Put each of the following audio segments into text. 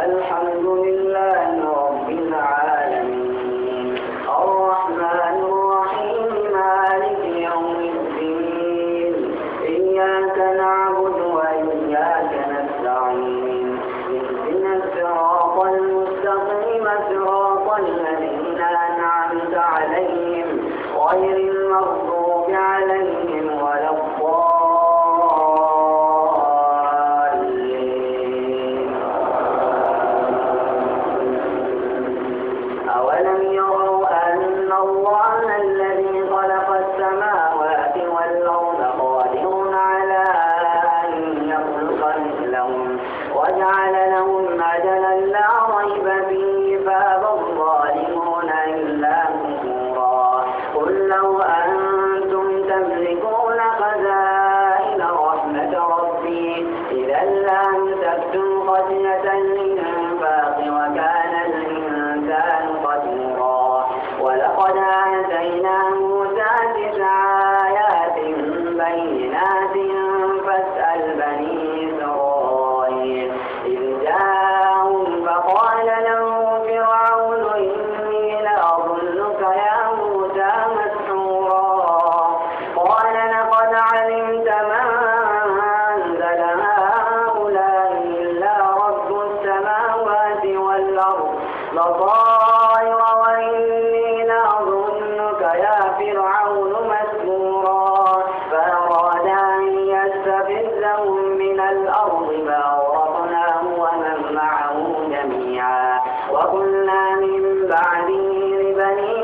الحمد لله رب العالمين الرحمن الرحيم مالك يوم الدين إياك نعبد وإياك نستعين اهدنا الصراط المستقيم صراط الذين أنعمت عليهم غير المغضوب عليهم ولا الضالين. أولم يروا أن الله الذي خلق السماوات والأرض قادر على أن يخلق مثلهم وجعل لهم أجلا لا ريب فيه فأبى الظالمون إلا كفورا. قل لو أنتم تملكون خزائن رحمة ربي إذا لأمسكتم خشية الإنفاق وكان الإنسان قتورا. ولقد آتينا موسى 9 آيات بينات فاسأل بني إسرائيل إذ جاءهم فقال له فرعون إني لأظنك يا موسى مسحورا. قال لقد علمت ما أنزل هؤلاء إلا رب السماوات والأرض بصائر وإني لأظنك يا فرعون مسحورا. فأراد أن يستفزهم من الأرض فأغرقناه ومن معه جميعا. وقلنا من بعده لبني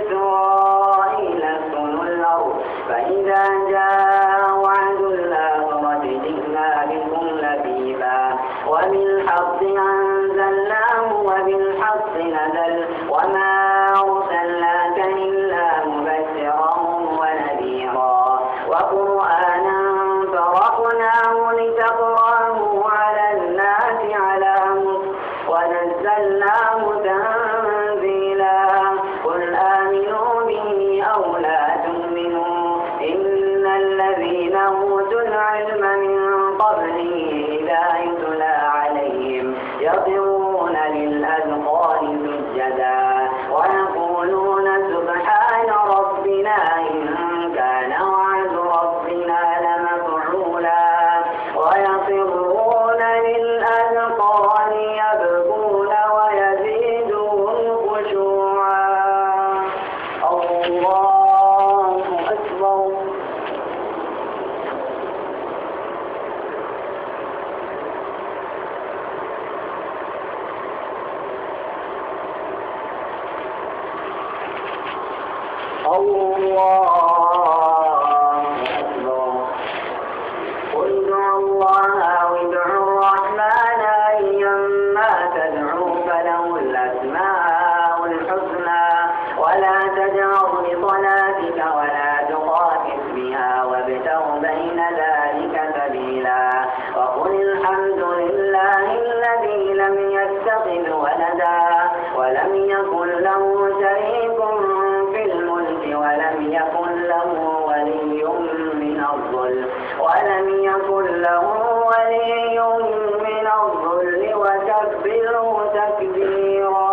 إسرائيل اسكنوا الأرض فإذا جاء وعد الآخرة جئنا بكم لفيفا وبالحق أنزلناه وبالحق نزل وما أرسلناك إلا مبشرا ونذيرا وقرآنا فرقناه لتقرأه على الناس على مكث ونزلناه تنزيلا. قل آمنوا به أو لا تؤمنوا إن الذين أوتوا العلم من قبله إذا يتلى عليهم يخرون للأذقان سجدا ويقولون سبحان ربنا إن كان وعد ربنا لمفعولا ويخرون للأذقان يبكون ويزيدهم خشوعا. الله أكبر. الله أكبر. قل ادعوا الله أو ادعوا الرحمن أيما تدعوا فله الأسماء الحسنى ولا تجهر بصلاتك ولا تخافت بها وابتغ بين ذلك سبيلا. وقل الحمد لله الذي لم يتخذ ولدا ولم يكن له شريك في الملك ولم يكن له ولي من الظلم وكبره تكبيرا.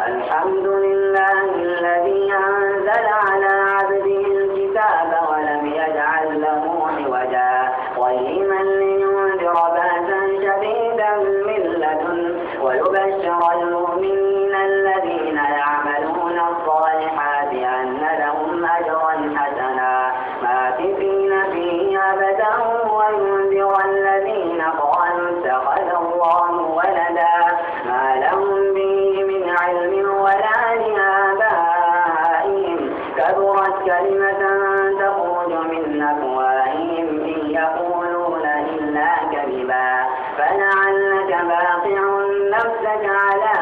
الحمد لله الذي أنزل على عبده الكتاب ولم يجعل له عوجا قيما لينذر بأسا شديدا من لدن ويبشر المؤمنين الذين يعملون الصالحات أن لهم أجرا حسنا ماكثين فيه أبدا وينذر الذين قالوا اتخذ الله ولدا ما لهم به من علم ولا لآبائهم كبرت كلمة تخرج من أفواههم إن يقولون إلا كذبا فلعلك باقع نفسك على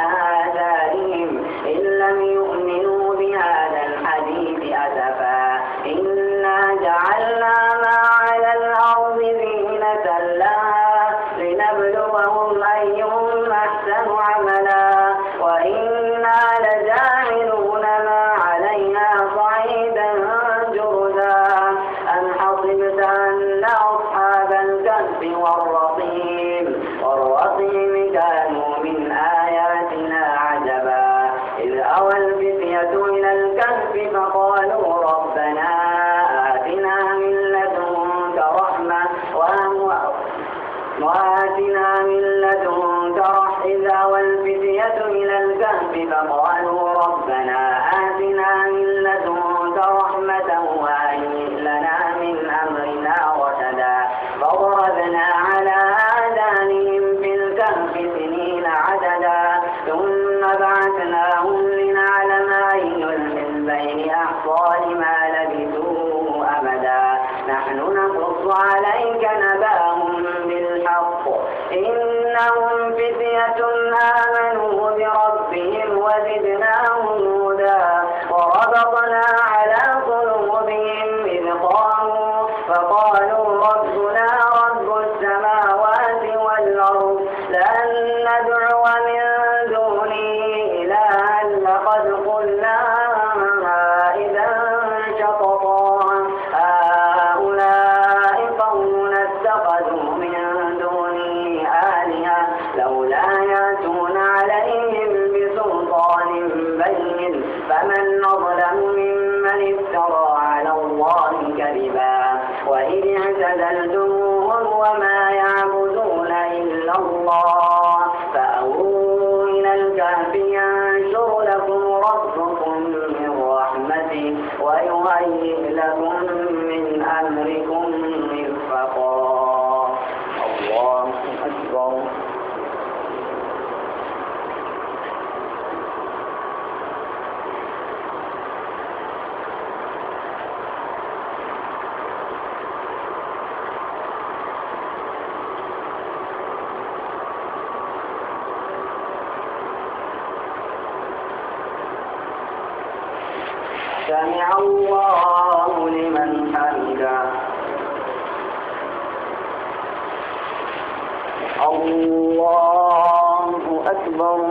آثارهم إن لم يؤمنوا بهذا الحديث أسفا. إنا جعلنا ما على الأرض زينة لها لنبلوهم أيهم أحسن عملا وإنا لجاعلون ما عليها صعيدا جرذا. أم حسبت أن أصحاب الكهف والرقيم وآتنا من لدنك إذا والفتية إلى الكهف فقالوا ربنا آتنا من لدنك رحمة وهيئ لنا من أمرنا رشدا فضربنا على آذانهم في الكهف سنين عددا ثم بعثناهم لنعلم أي الحزبين أحصى لما لبثوا أمدا نحن نقص عليك نبأهم بالحق إنهم فتية آمنوا بربهم وزدناهم هدى وربطنا على قلوبهم إذ قاموا فقالوا ربنا رب السماوات والأرض لن ندعو من دونه إلها لقد قلنا إذا شططا هؤلاء قوم اتخذوا من دونه آلهة لولا يأتون عليهم بسلطان بين فمن أظلم ممن افترى على الله كذبا وإذ اعتزلتموهم وما يعبدون إلا الله فأووا إلى الكهف ينشر لكم ربكم من رحمته ويهيئ لكم من أمركم مرفقا الله أكبر سمع الله لمن حمده الله أكبر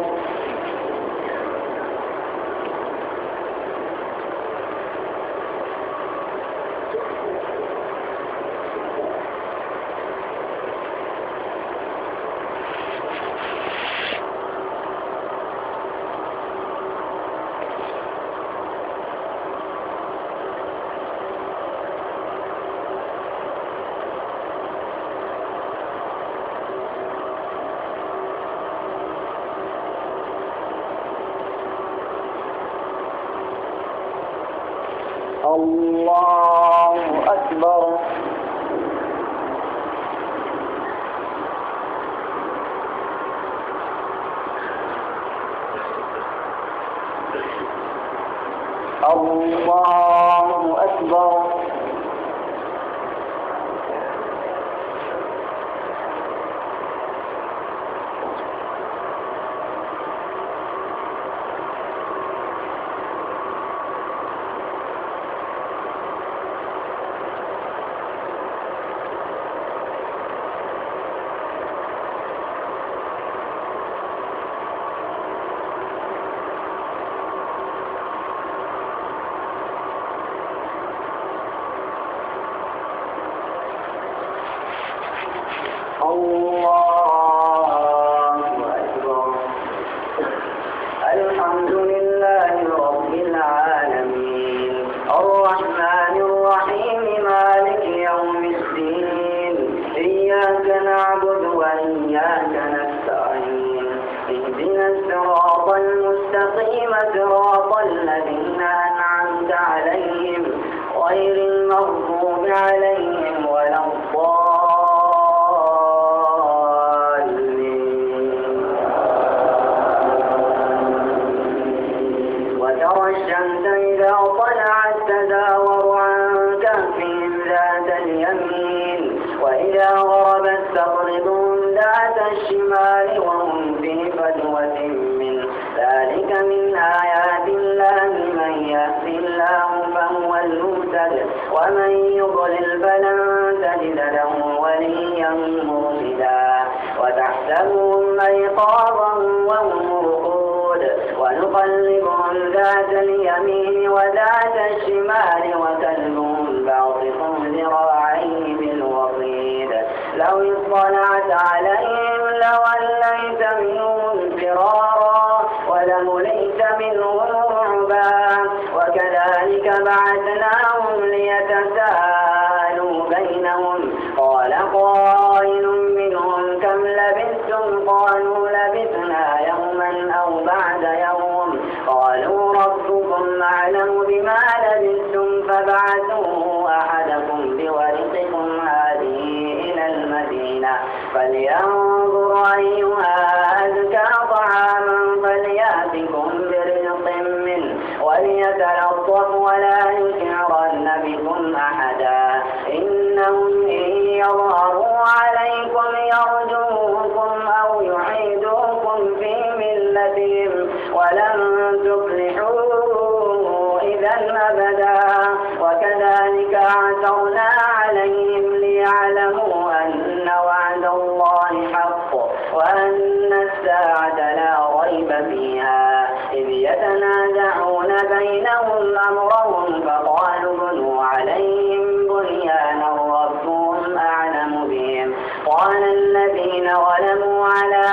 الله أكبر الله أكبر الحمد لله رب العالمين الرحمن الرحيم مالك يوم الدين إياك نعبد وإياك نستعين اهدنا الصراط المستقيم صراط الذين أنعمت عليهم غير المغضوب عليهم ولا الشمس إذا طلعت تزاور عن كهفهم ذات اليمين وإذا غربت تقرضهم ذات الشمال وهم في فجوة منه ذلك من آيات الله من يهد الله فهو المهتد ومن يضلل فلن تجد له وليا مرشدا وتحسبهم أيقاظا وهم رقود ونقلبهم ذات اليمين وذات الشمال وكلبهم باسط ذراعيه بالوصيد لو اطلعت عليهم لوليت منهم فرارا ولملئت منهم رعبا وكذلك بعثناهم ليتساءلوا بينهم قال قائل منهم كم لبثتم لبثتم قالوا لبثنا يوما أو بعد يوم قالوا ربكم أعلم بما لبثتم فابعثوا أحدكم بورقكم هذه إلى المدينة فلينظر أيها أزكى طعاما فليأتكم برزق منه وليتلطف ولا يشعرن بكم أحدا إنهم إن يظهروا عليكم يرجوكم أو يعيدوكم في ملتهم ولن تفلحوا إذا أبدا وكذلك عثرنا عليهم ليعلموا أن وعد الله حق وأن الساعة لا ريب فيها إذ يتنازعون بينهم أمرهم فقالوا بنوا عليهم بنيانا ربهم أعلم بهم قال الذين ظلموا على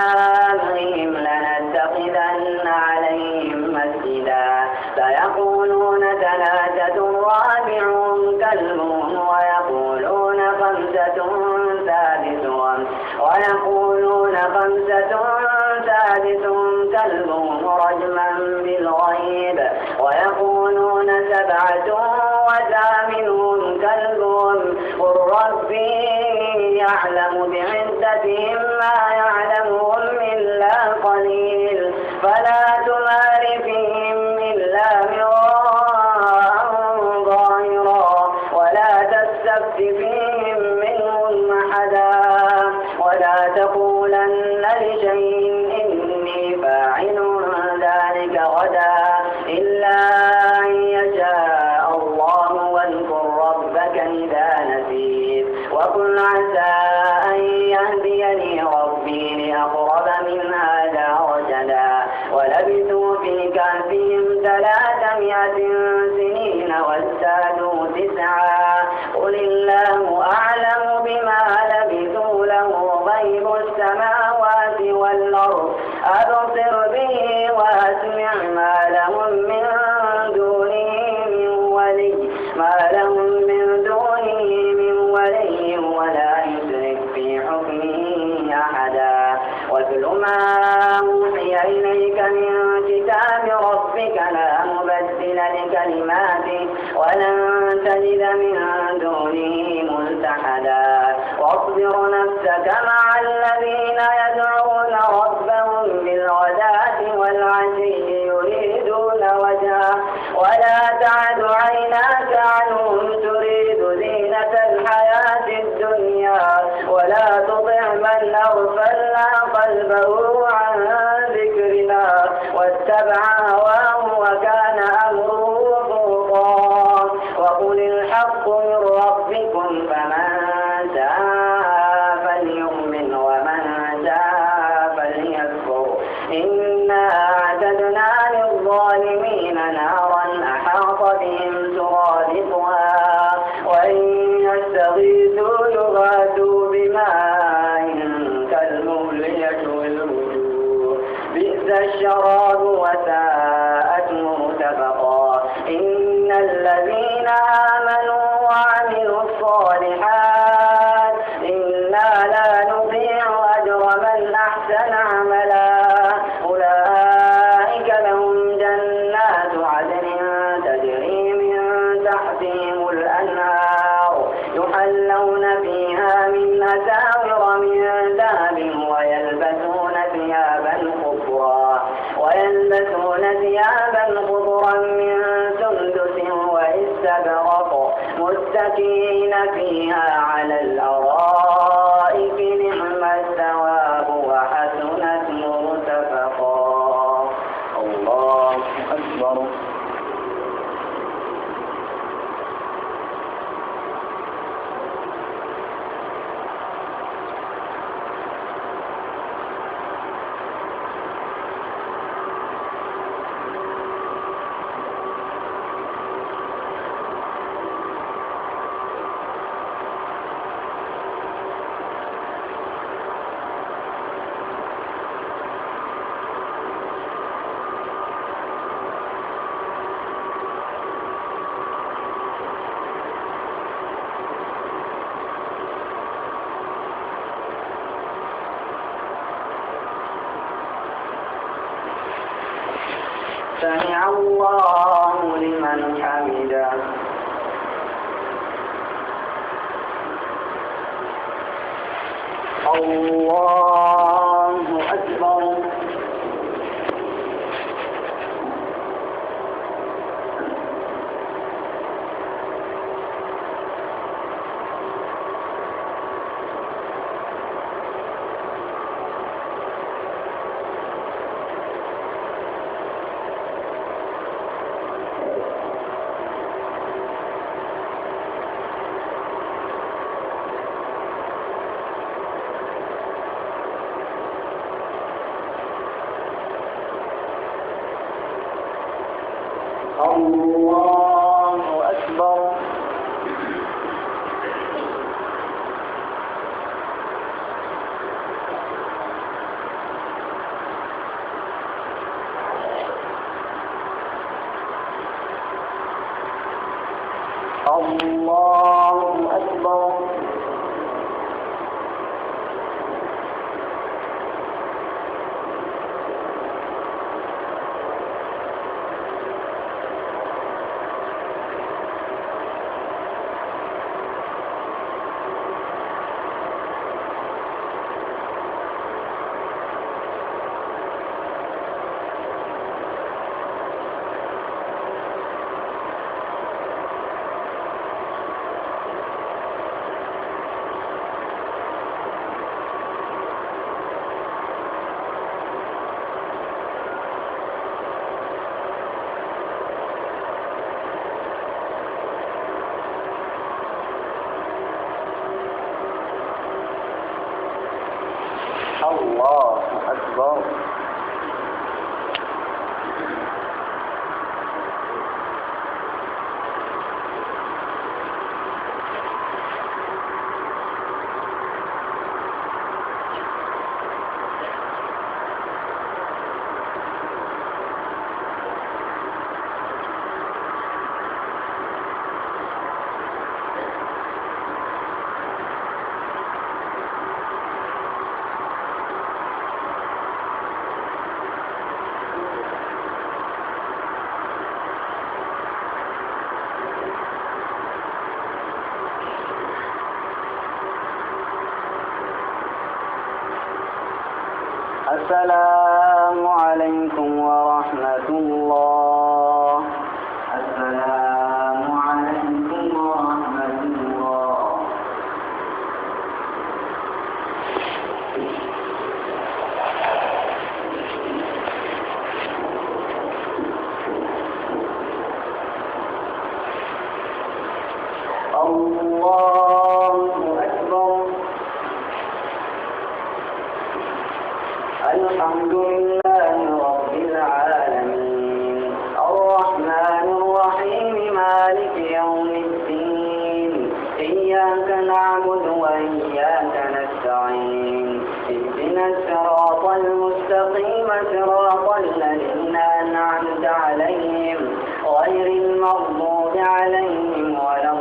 أمرهم لنتخذن عليهم مسجدا سيقولون ثلاثة رابعهم كلبهم ويقولون خمسة كلبهم رجما بالغيب ويقولون سبعة وثامنهم كلبهم قل ربي يعلم بعدتهم ما يعلمهم إلا قليل فلا تمار فيهم إلا مراء ظاهرا ولا تستفت فيهم منهم أحدا ولا تقولن لشيء إني فاعل ذلك غدا إلا أن يشاء الله واذكر ربك إذا نسيت وقل عسى أن يهديني ربي لأقرب من هذا رشدا ولبثوا في كهفهم 300 سنين وازدادوا 9 قل الله أعلم بما لبثوا له غيب السماوات والأرض أبصر به وأسمع ما لهم من دونه من ولي ولا يشرك في حكمه أحدا واتل ما أوحي إليك من كتاب ربك لا مبدل لكلماته ولن تجد من دونه ملتحدا واصبر نفسك مع الذين يدعون ربهم بالغداة والعشي يريدون وجهه ولا تعد عيناك عنهم تريد زينة الحياة الدنيا ولا تطع من أغفلنا قلبه عن ذكرنا واتبع هواه وكان أمره فرطا وقل الحق من ربكم فمن شاء فليؤمن ومن شاء فليكفر إنا أعتدنا للظالمين نارا أحاط بهم سرادقها وإن يستغيثوا يغاثوا بماء كالمهل يشوي الوجوه بئس الشراب وساءت مرتفقا إن الذين آمنوا وعملوا الصالحات إنا لا نضيع أجر من أحسن عملا أولئك لهم جنات عدن تجري من تحتهم الأنهار يحلون فيها من أساور من ذهب ويلبسون ثيابا خضرا من سندس واستبرق متكئين فيها على الأرائك نعم الثواب وحسنت مرتفقا. سمع الله لمن حمده. الله أكبر. الله أكبر. الله أكبر. الله أكبر. السلام عليكم ورحمة الله. السلام عليكم ورحمة الله. الله أكبر. الحمد لله رب العالمين الرحمن الرحيم مالك يوم الدين إياك نعبد وإياك نستعين اهدنا الصراط المستقيم صراط الذين أنعمت عليهم غير المغضوب عليهم ولا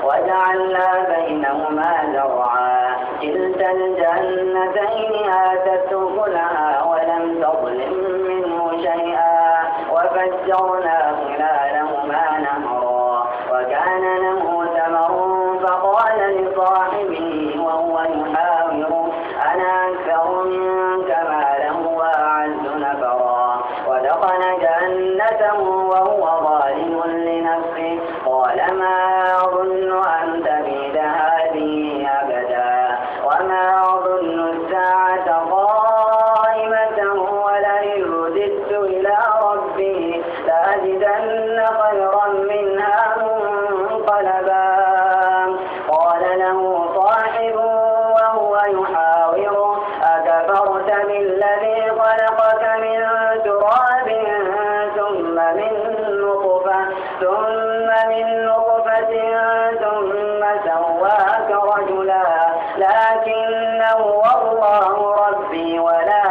وجعلنا بينهما زرعا كلتا الجنتين آتت أكلها ولم تظلم منه شيئا وفجرنا خلالهما نهرا وكان له ثمر فقال لصاحبه وهو يحاوره أنا أكثر منك مالا وأعز نفرا ودخل جنته وهو ظالم لنفسه قال ما أظن أن تبيد هذه أبدا وما أظن الساعة قائمة ولئن رددت إلى ربي لأجدن خيرا منها منقلبا قال له صاحبه وهو يحاوره أكفرت بالذي خلقك من تراب ثم من نطفة ثم سواك رجلا لكن هو الله ربي ولا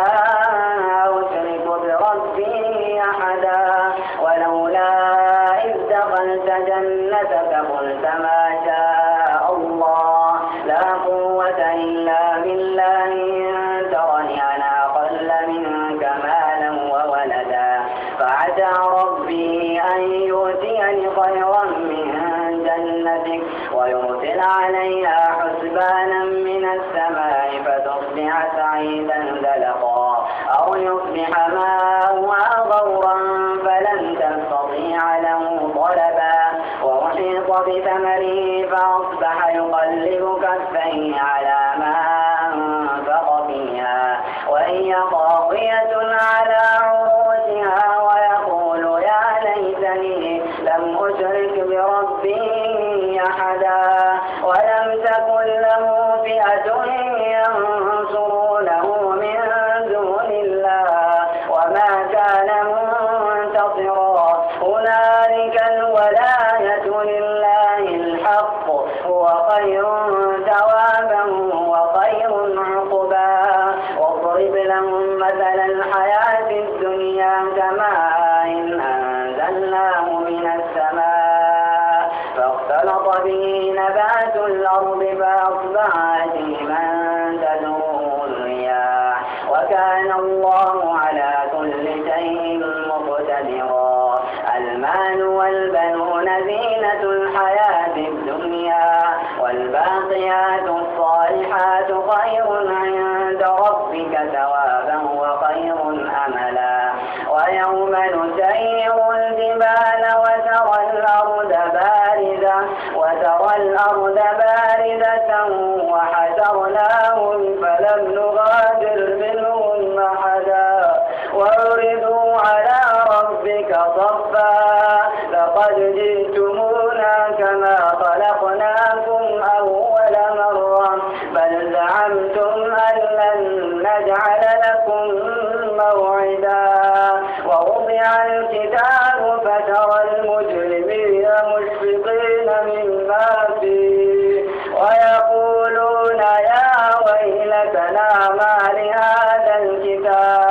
قوة إلا بالله إن ترني أنا أقل منك مالا وولدا فعسى ربي أن يؤتيني خيرا من جنتك ويرسل عليها حسبانا من السماء فتصبح سعيدا زلقا أو يصبح ماؤها غورا فلن تستطيع له طلبا وأحيط بثمره فأصبح يقلب كفيه على ما أنفق فيها وهي خاوية على عروشها ويقول يا ليتني لم أشرك بربي أحدا ولم تكن له فئة ينصرونه من دون الله وما كان منتصرا هنالك الولاية لله الحق هو خير ثوابا وخير عقبا واضرب لهم مثل الحياة الدنيا كماء أنزلناه من السماء فاختلط به نبات الأرض فأصبح هشيما تذروه الرياح وكان الله على كل شيء مقتدرا المال والبنون زينة الحياة الدنيا والباقيات الصالحات خير عند ربك ثوابا وخير أملا ويوم نسير الجبال وترى الأرض باردة وحشرناهم فلم نغادر منهم أحدا وعرضوا على ربك صفا لقد جئتمونا كما خلقناكم أول مرة بل زعمتم أن لن نجعل لكم موعدا ووضع الكتاب فترى المجرمين مشفقين مما فيه ويقولون يا ويلتنا ما لهذا الكتاب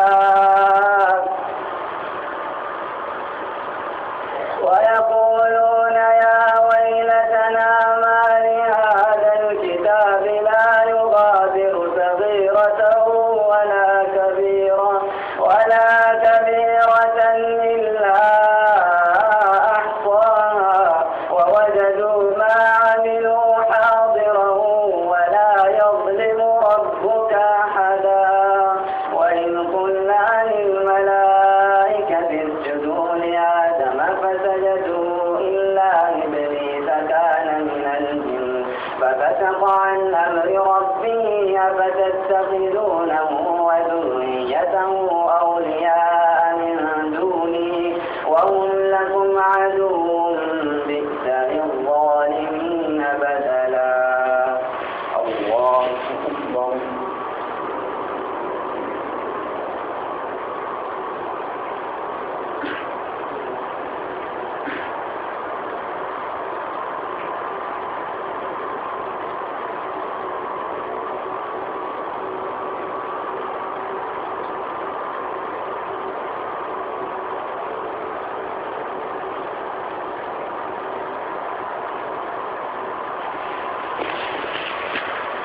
لا يغادر صغيرة ولا كبيرة إلا أحصاها ووجدوا ما عملوا حاضرا ولا يظلم ربك أحدا وإن قلنا للملائكة اسجدوا لآدم فسجدوا إلا إبليس كان من الجن ففسق عن أمر ربه أفتتخذونه وذريته أولياء من دونه وهم لكم عدو بئس للظالمين بدلا الله أكبر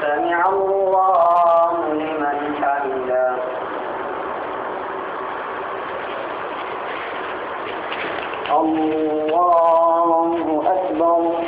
سمع الله لمن حمده الله أكبر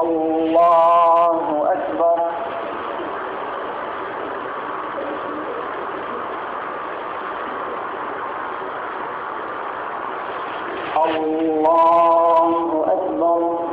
الله أكبر الله أكبر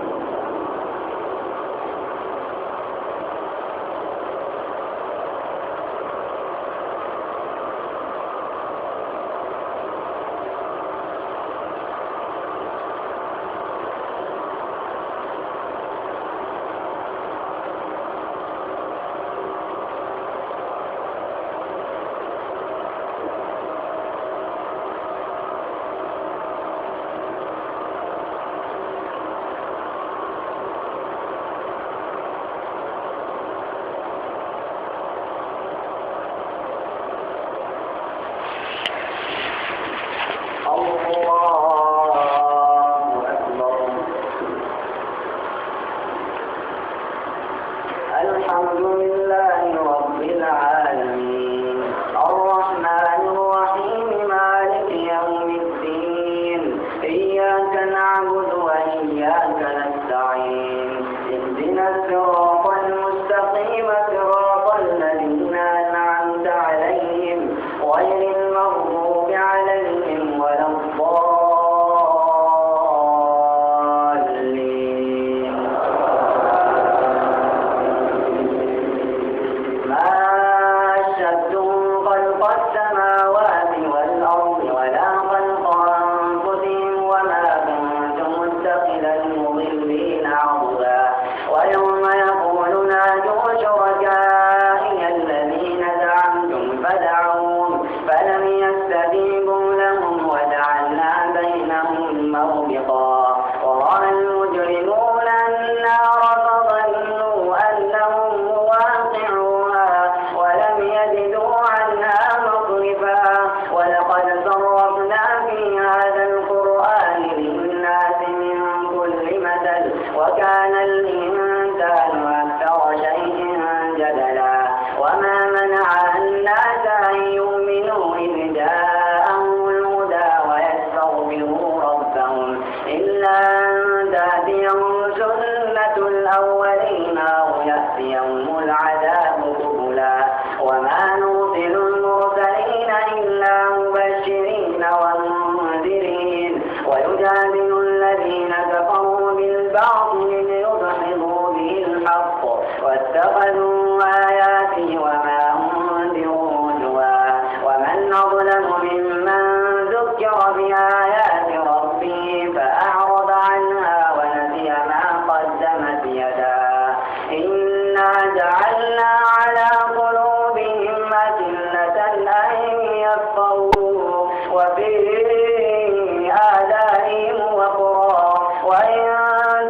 خلق السماوات والأرض ولا خلق أنفسهم وما كنت متخذ المضلين عضدا ويوم يقول نادوا شركائي الذين زعمتم فدعوهم فلم يستجيبوا لهم وجعلنا بينهم موبقا ورأى المجرمون النار فظنوا أنهم واقعوها ولم يجدوا عنها مصرفا ولقد صرفنا في هذا القرآن للناس من كل مثل وكان الإنسان أكثر شيء جدلا وما منع الناس أن يؤمنوا إذ جاءهم الهدى ويستغفروا ربهم إلا أن تأتيهم سنة الأولين أو يأتيهم العذاب قبلا وما نرسل المرسلين إلا مبشرين ومنذرين ويجادل الذين كفروا بالباطل ليدحضوا به الحق واتخذوا آياتي وما أنذروا هزوا ومن أظلم ممن ذكر بآيات ربه فأعرض عنها ونسي ما قدمت يداه إنا جعلنا على قلوبهم أكنة أن يفقهوا وفي آذانهم وقرا وإن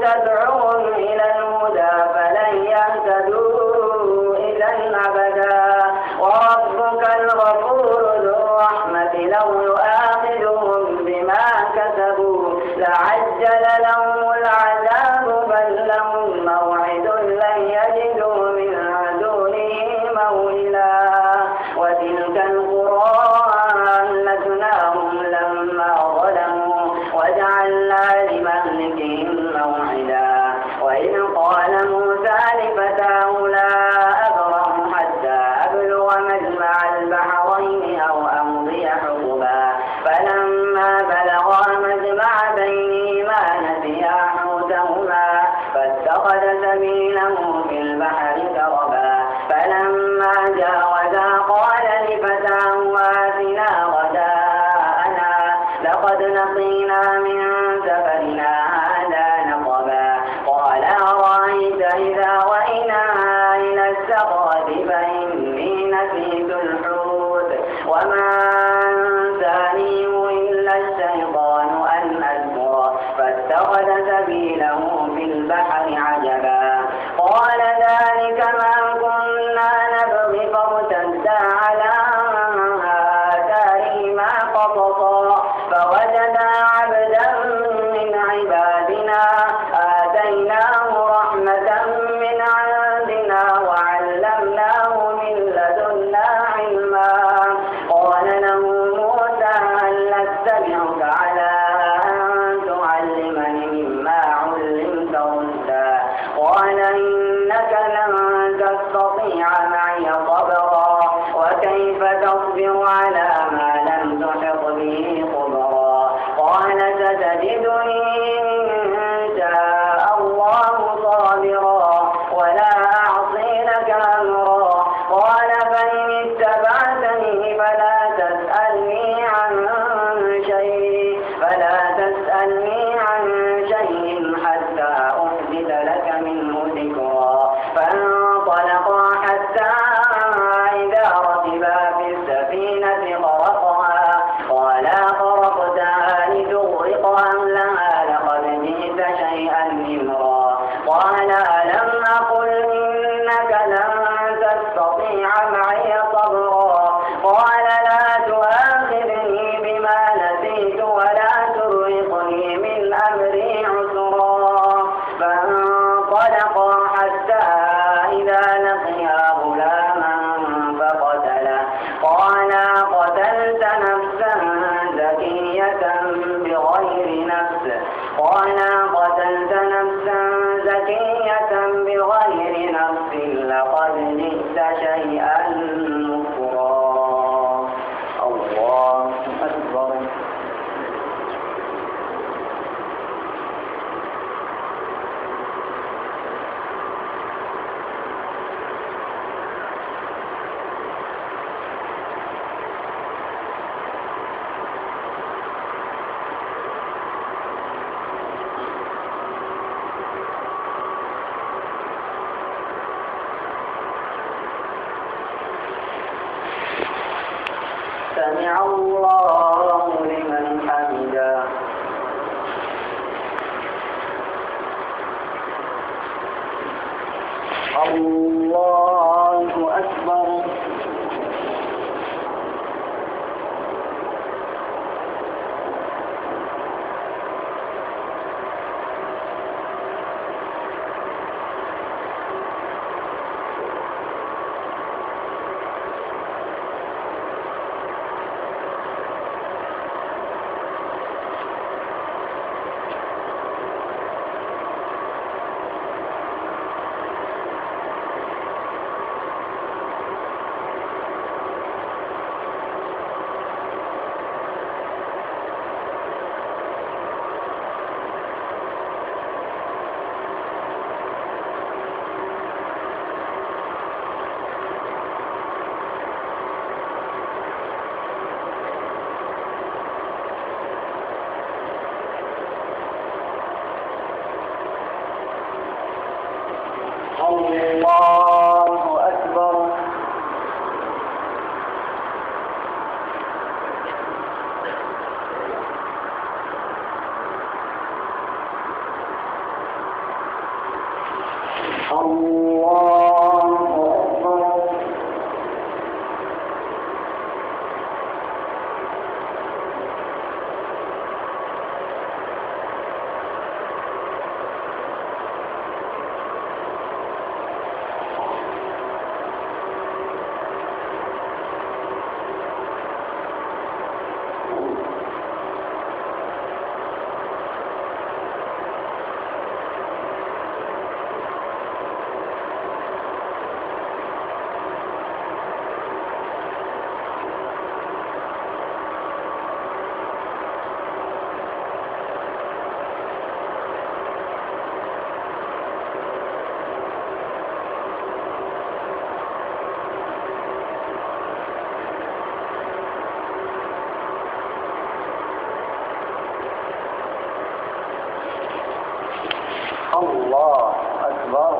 تدعوهم إلى الهدى فلن يهتدوا إذا أبدا وربك الغفور ذو الرحمة لو يؤاخذهم بما كسبوا لعجل لهم العذاب بل لهم موعد لن يجدوا من دونه موئلا وتلك القرى أهلكناهم لما ظلموا وجعلنا لمهلكهم موعدا وإذ قال موسى لفتاه لا أبرح حتى أبلغ مجمع البحرين أو أمضي حقبا فلما بلغا مجمع بينهما نسيا حوتهما فاتخذ سبيله في البحر سربا فلما جاوزا قال لفتاه آتنا غداءنا لقد لقينا من سفرنا هذا نصبا قال أرأيت إذا وإنا إلى السقرة فإني نسيت الحوت وما أنسانيه إلا الشيطان أن أذكره فاتخذ سبيله في البحر عجبا قال ذلك ما كنا نبغي فارتدا على آثارهما قصصا فوجدا عبدا من عبادنا آتيناه رحمة من عندنا وعلمناه من لدنا علما قال له موسى هل أتبعك على أن تعلمني مما علمت رشدا قال إنك لن تستطيع معي صبرا وكيف تصبر على ما لم تحط به خبرا قال ستجدني إن شاء الله صابرا ولا أعصي لك أمرا قال فإن اتبعتني فلا تسألني عن شيء حتى أحدث لك منه ذكرا فانطلقا حتى إذا ركبا في السفينة خرقها قالا خرقتها لتغرق أهلها لقد جئت شيئا إمرا قال ألم أقل إنك لن تستطيع معي صبرا قال لا تؤاخذني بما نسيت ولا ترهقني من أمري عسرا فانطلقا حتى إذا لقيا غلاما فقتله قالا قتلت نفسا زكية بغير نفس لقد جئت شيئا نكرا. الله أكبر. سمع الله لمن حمده. الله أكبر. الله أكبر. الله أكبر. الله أكبر.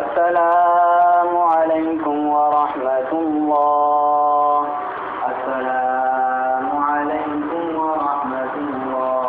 السلام عليكم ورحمة الله. السلام عليكم ورحمة الله.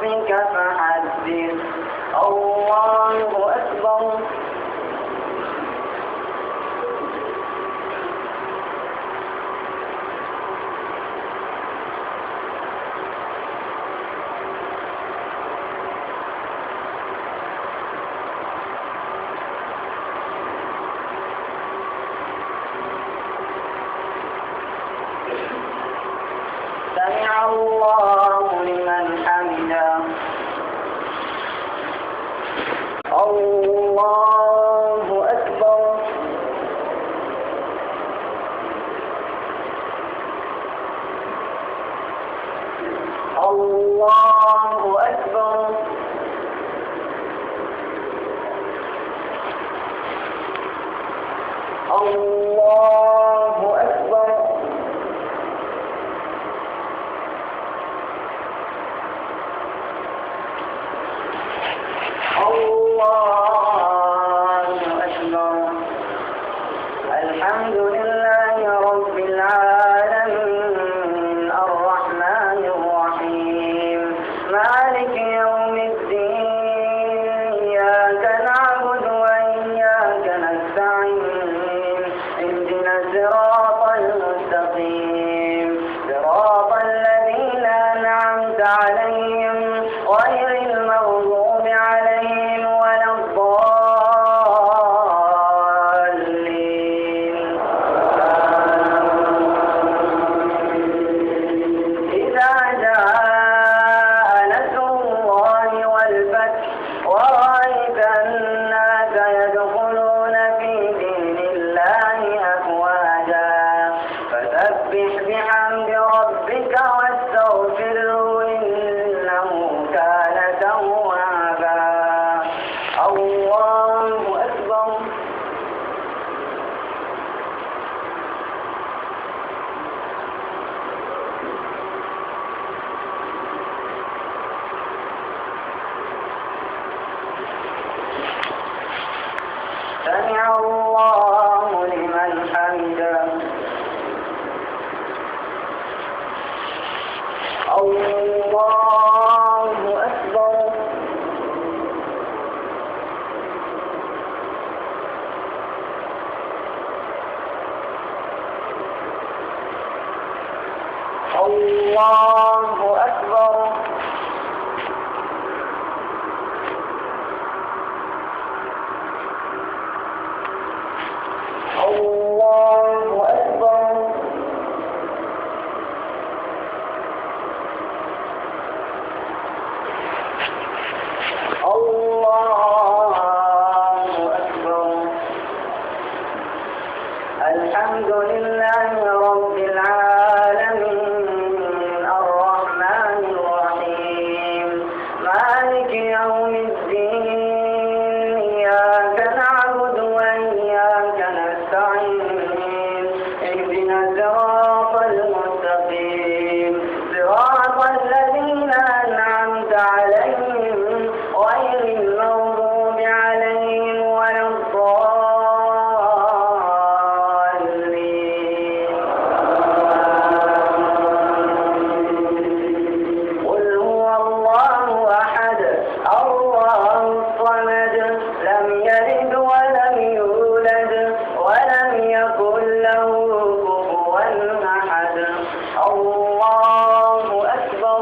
بربك فحدث الله أكبر. سمع الله لمن حمده. الله أكبر. الله أكبر. الله أكبر. الله أكبر. الحمد لله رب العالمين الرحمن الرحيم مالك يوم الدين إياك نعبد وإياك نستعين اهدنا الصراط المستقيم صراط الذين أنعمت عليهم غير المغضوب عليهم ولا الضالين. إذا جاء نصر الله والفتح ورأيت الناس يدخلون في دين الله أفواجا فسبح بحمد ربك واستغفره إنه كان توابا. الله أكبر. سمع الله لمن حمده. الله أكبر. الله أكبر. الله أكبر. الله أكبر. الحمد لله رب العالمين الرحمن الرحيم مالك يوم الدين إياك نعبد وإياك نستعين اهدنا الصراط المستقيم صراط الذين أنعمت عليهم غير المغضوب عليهم ولا الضالين. قل هو الله أحد الله الصمد لم يلد ولم يولد ولم يكن له كفوا أحد. الله أكبر.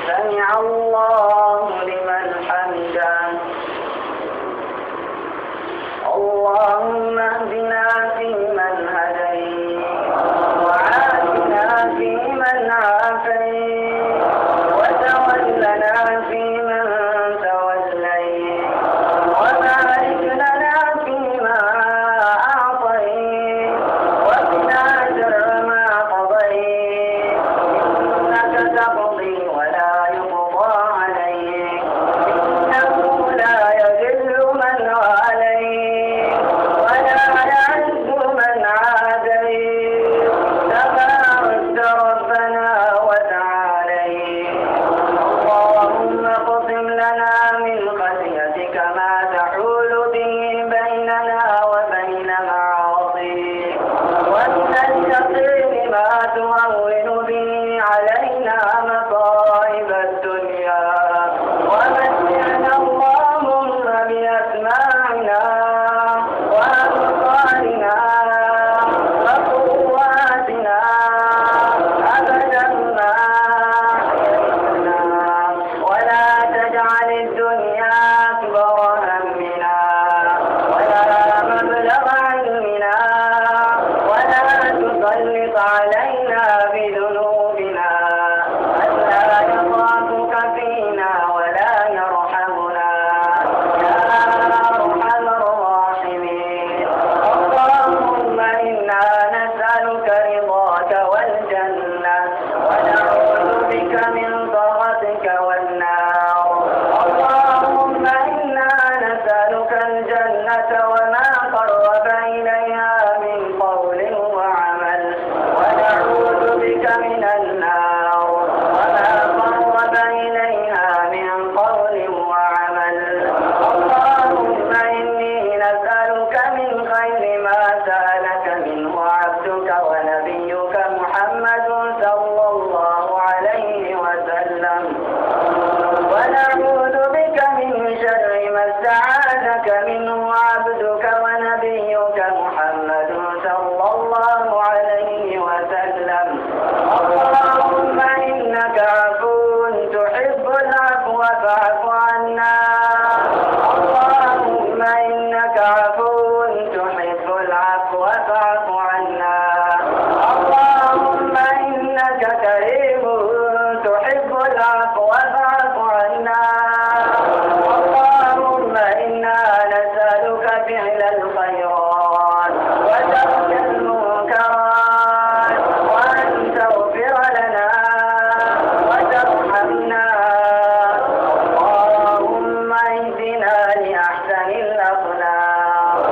سمع الله لمن حمده. اللهم اهدنا فيمن هديت وعافنا فيمن عافيت وتولنا فيمن توليت وبارك لنا فيما أعطيت وقنا شر ما قضيت إنك تقضي ولا يقضى عليك إنه لا يذل من واليت ولا أكبر همنا ولا مبلغ علمنا ولا تسلط علينا بذنوبنا من لا يخافك فينا ولا يرحمنا يا أرحم الراحمين. اللهم إنا نسألك رضاك والجنة ونعوذ بك من سخطك والنار. اللهم إنا نسألك الجنة وما قرب إليها من قول وعمل ونعوذ بك من النار وما قرب إليها من قول وعمل. اللهم إني نسألك من خير ما سألك منه عبدك ونبيك محمد صلى الله عليه وسلم ونعوذ بك من شر ما استعاذك منه عبدك ونبيك محمد صلى الله عليه وسلم. اللهم إنك عفو تحب العفو فاعف عنا. اللهم إنك عفو تحب العفو فاعف عنا. اللهم إنك كريم تحب العفو فاعف عنا. اللهم إنا نسألك فعل الخيرات وترك المنكرات وأن تغفر لنا وترحمنا. اللهم اهدنا لأحسن الأخلاق.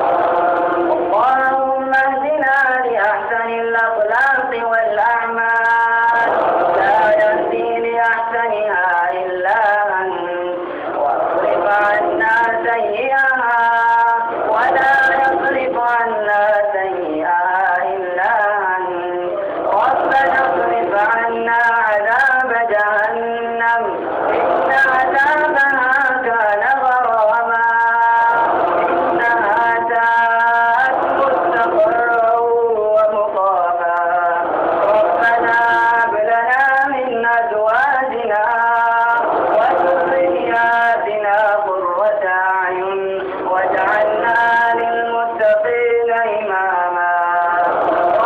اللهم اهدنا لأحسن الأخلاق والأعمال لا يهدي لأحسنها إلا أنت واصرف عنا سيئها ولا يصرف عنا سيئها إلا أنت. ربنا اصرف عنا عذاب جهنم إن عذابها كان غراما إنها ساءت مستقرا ومقاما. ربنا هب لنا من أزواجنا وذرياتنا قرة أعين واجعلنا للمتقين إماما.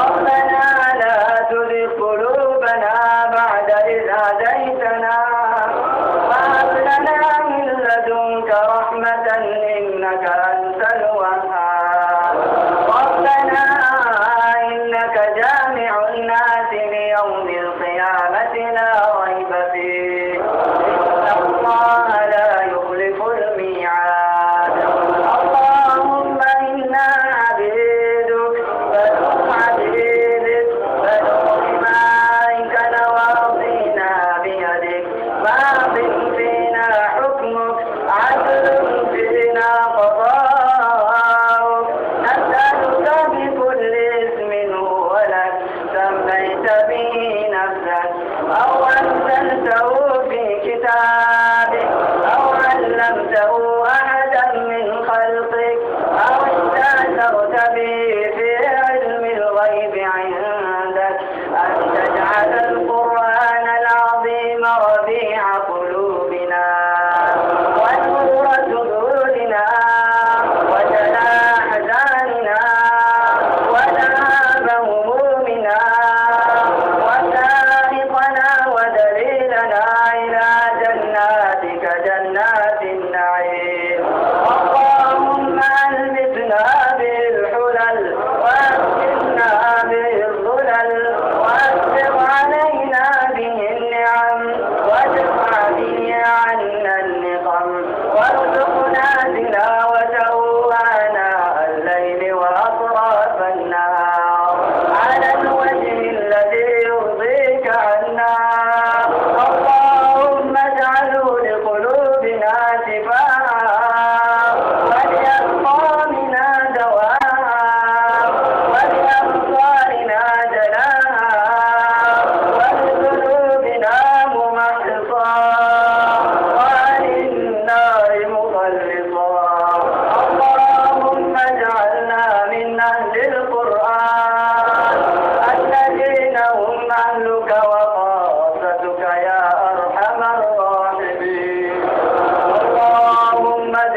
ربنا لا تزغ قلوبنا بعد إذ هديتنا وهب لنا من لدنك رحمة إنك أنت الوهاب. ربنا إنك جامع الناس ليوم القيامة لا ريب فيه إن الله لا يخلف الميعاد. اللهم إنا عبيدك بنو عبيدك بنو إمائك نواصينا بيدك ماض فينا حكمك عدل فينا قضاؤك.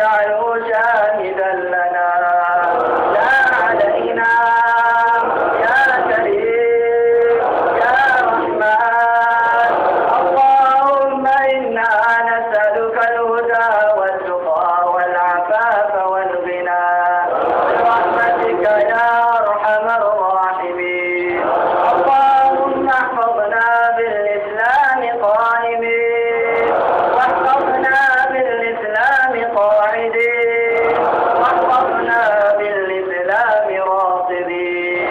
واجعله شاهدا لنا لا علينا يا كريم يا رحمن. اللهم إنا نسألك الهدى والتقى والعفاف والغنى برحمتك يا أرحم الراحمين. اللهم احفظنا بالإسلام قائمين واحفظنا بالإسلام قاعدين واحفظنا بالإسلام راقدين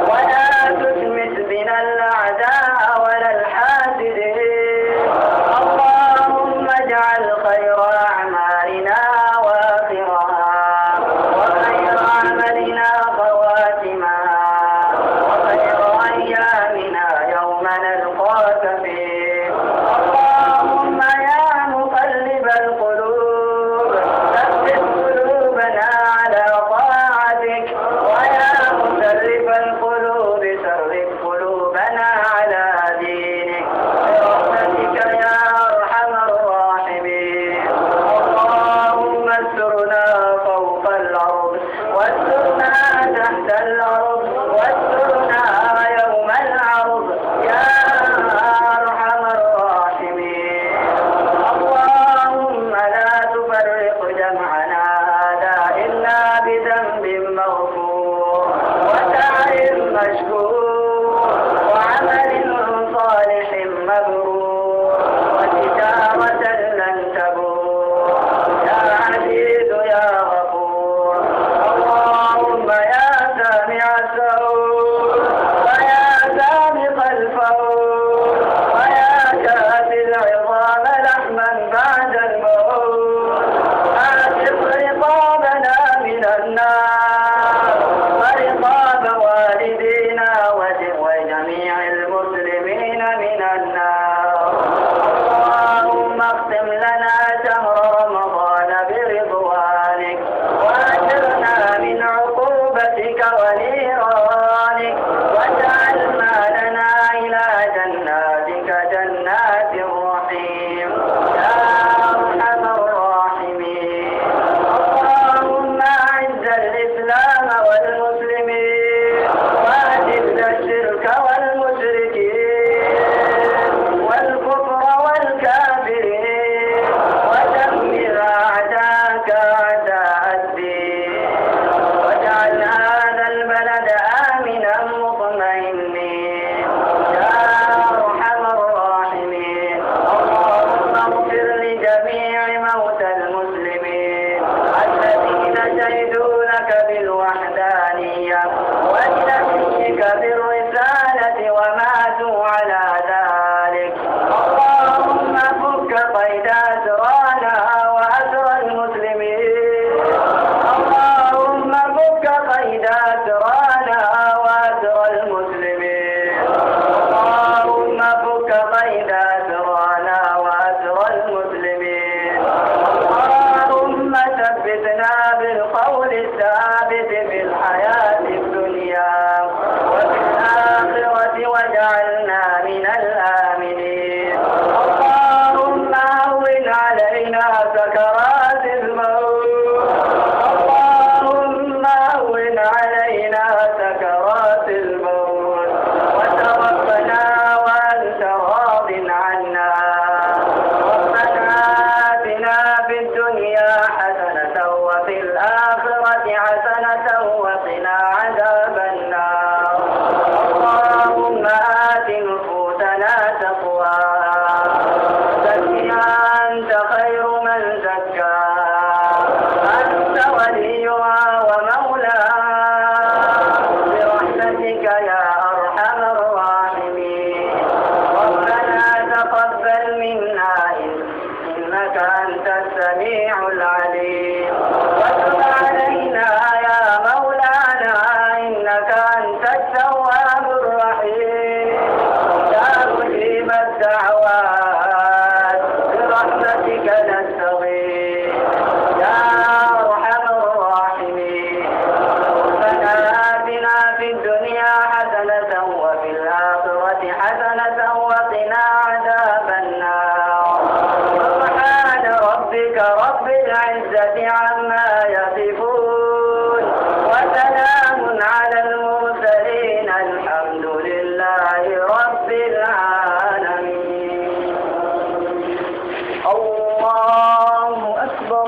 ولا تشمت بنا الأعداء ولا الحاسدين. اللهم اجعل خير أعمالنا وآخرها وخير عملنا خواتمها وخير أيامنا يوم نلقاك فيه. اللهم يا مقلب القلوب ثبت قلوبنا على طاعتك ويا مسرف القلوب سرف قلوبنا على دينك برحمتك يا أرحم الراحمين. اللهم استرنا فوق الأرض واسترنا تحت الأرض واسترنا يوم العرض يا أرحم الراحمين. اللهم لا تفرق جمعنا هذا إلا بذنب مغفور وسعي مشكور وعمل صالح مبرور وتجارة لن تبور يا عزيز يا غفور. اللهم يا سامع السؤال ويا سابق الفور ويا كافي العظام لحما بعد الموت آتق عما يصفون وسلام على المرسلين الحمد لله رب العالمين. الله أكبر.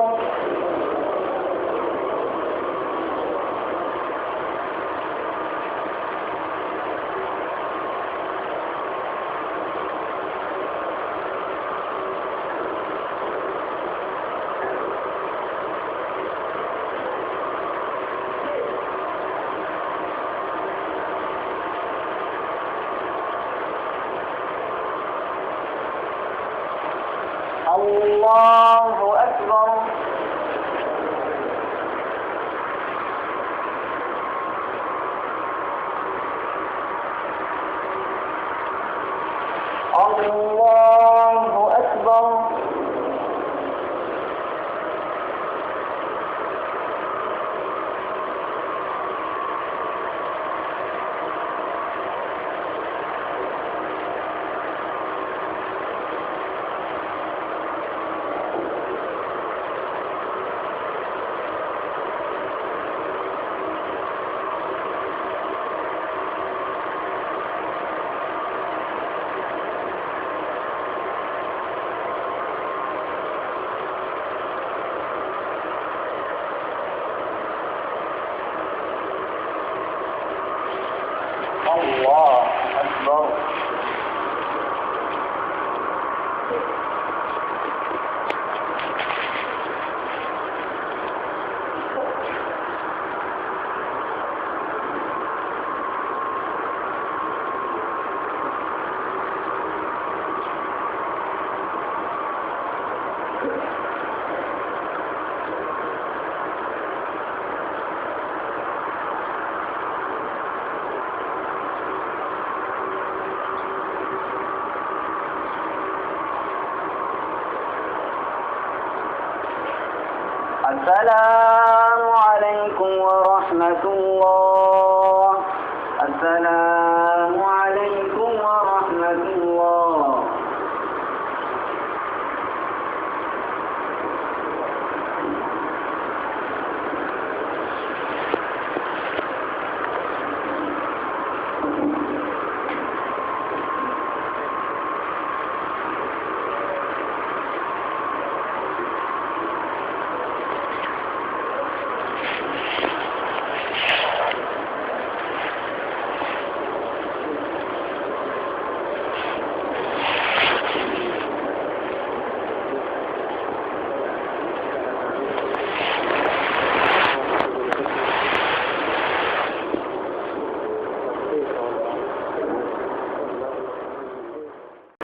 الله أكبر. الله أكبر. الله أكبر. السلام عليكم ورحمة الله. السلام